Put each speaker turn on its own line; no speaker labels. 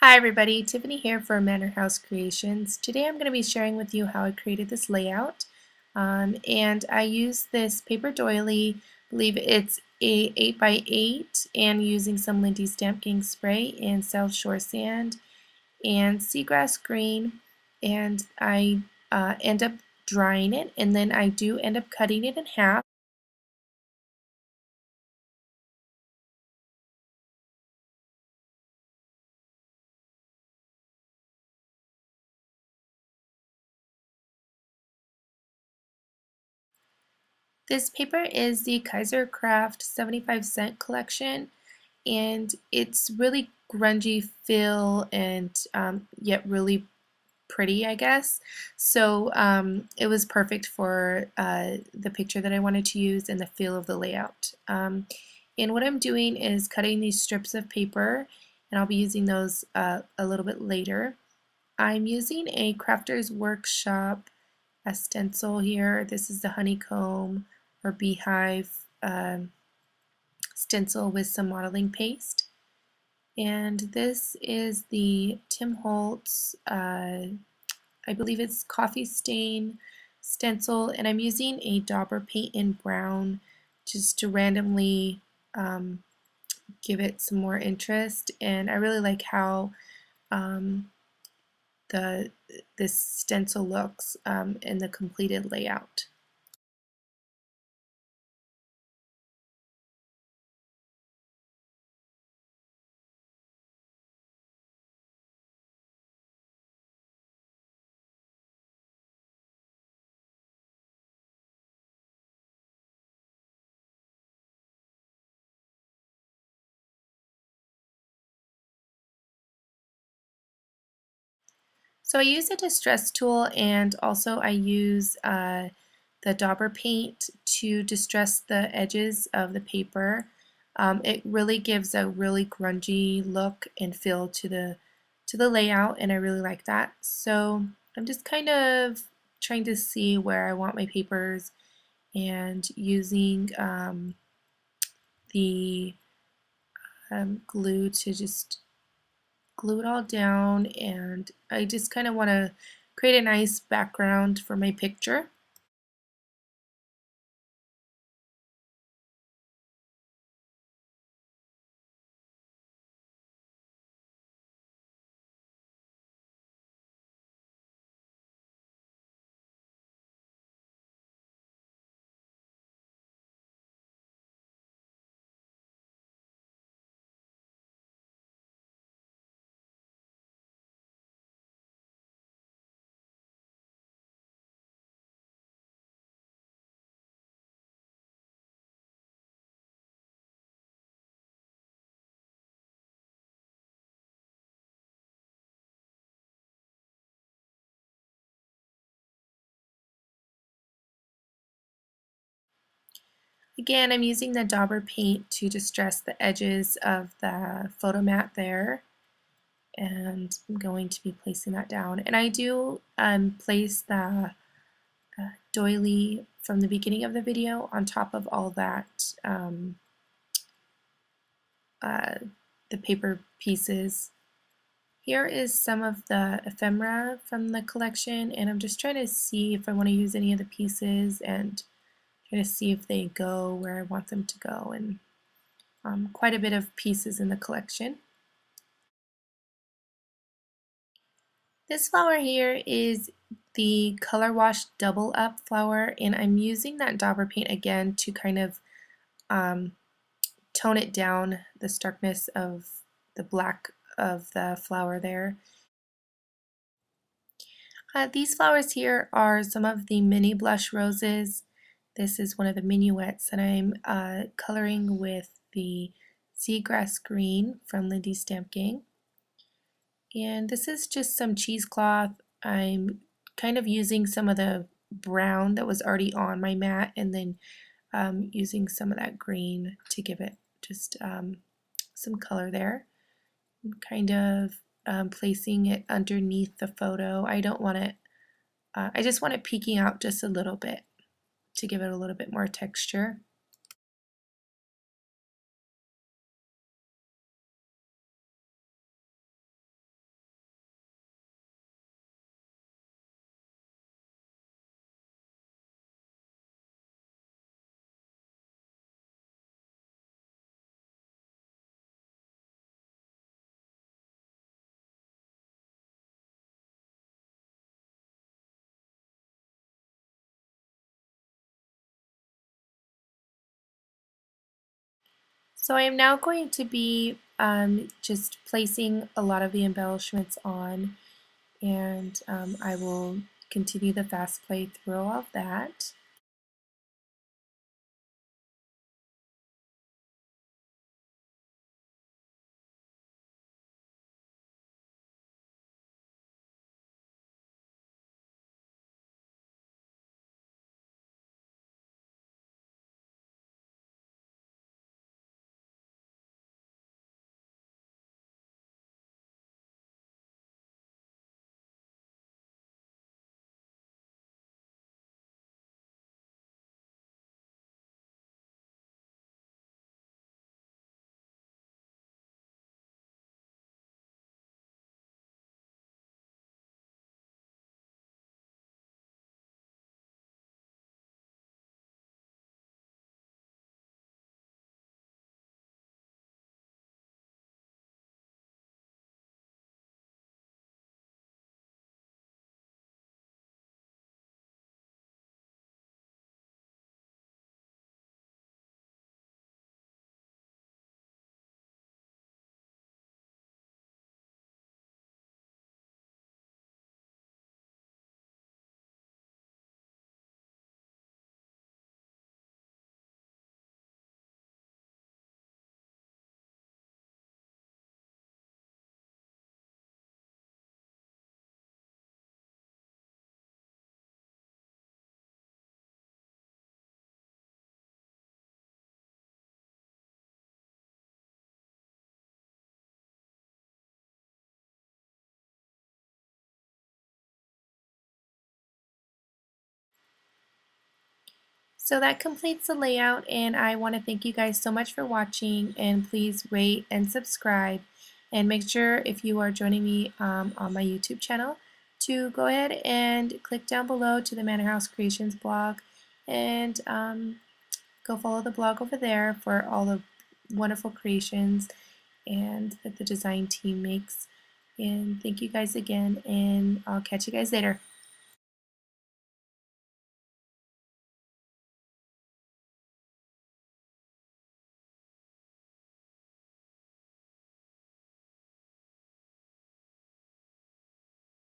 Hi everybody, Tiffany here for Manor House Creations. Today I'm going to be sharing with you how I created this layout. And I use this paper doily, I believe it's a 8x8, and using some Lindy Stamp Gang spray and South Shore sand and seagrass green, and I end up drying it, and then I do end up cutting it in half. This paper is the Kaiser Craft 75-cent collection, and it's really grungy feel and yet really pretty, I guess. So it was perfect for the picture that I wanted to use and the feel of the layout. And what I'm doing is cutting these strips of paper, and I'll be using those a little bit later. I'm using a Crafter's Workshop a stencil here. This is the honeycomb or beehive stencil with some modeling paste. And this is the Tim Holtz, I believe it's coffee stain stencil, and I'm using a dauber paint in brown just to randomly give it some more interest. And I really like how um, this stencil looks in the completed layout. So I use a distress tool, and also I use the dauber paint to distress the edges of the paper. It really gives a really grungy look and feel to the layout, and I really like that. So I'm just kind of trying to see where I want my papers and using the glue to just glue it all down, and I just kind of want to create a nice background for my picture. Again, I'm using the dauber paint to distress the edges of the photo mat there, and I'm going to be placing that down. And I do place the doily from the beginning of the video on top of all that, uh, the paper pieces. Here is some of the ephemera from the collection, and I'm just trying to see if I want to use any of the pieces and try to see if they go where I want them to go, and quite a bit of pieces in the collection. This flower here is the Color Wash Double Up flower, and I'm using that dauber paint again to kind of um, tone it down, the starkness of the black of the flower there. These flowers here are some of the mini blush roses. This is one of the minuets that I'm coloring with the seagrass green from Lindy Stamp Gang. And this is just some cheesecloth. I'm kind of using some of the brown that was already on my mat, and then using some of that green to give it just some color there. I'm kind of placing it underneath the photo. I don't want it, I just want it peeking out just a little bit to give it a little bit more texture. So I am now going to be just placing a lot of the embellishments on, and I will continue the fast play through all of that. So that completes the layout, and I want to thank you guys so much for watching, and please rate and subscribe, and make sure if you are joining me on my YouTube channel to go ahead and click down below to the Manor House Creations blog, and go follow the blog over there for all the wonderful creations and that the design team makes. And thank you guys again, and I'll catch you guys later.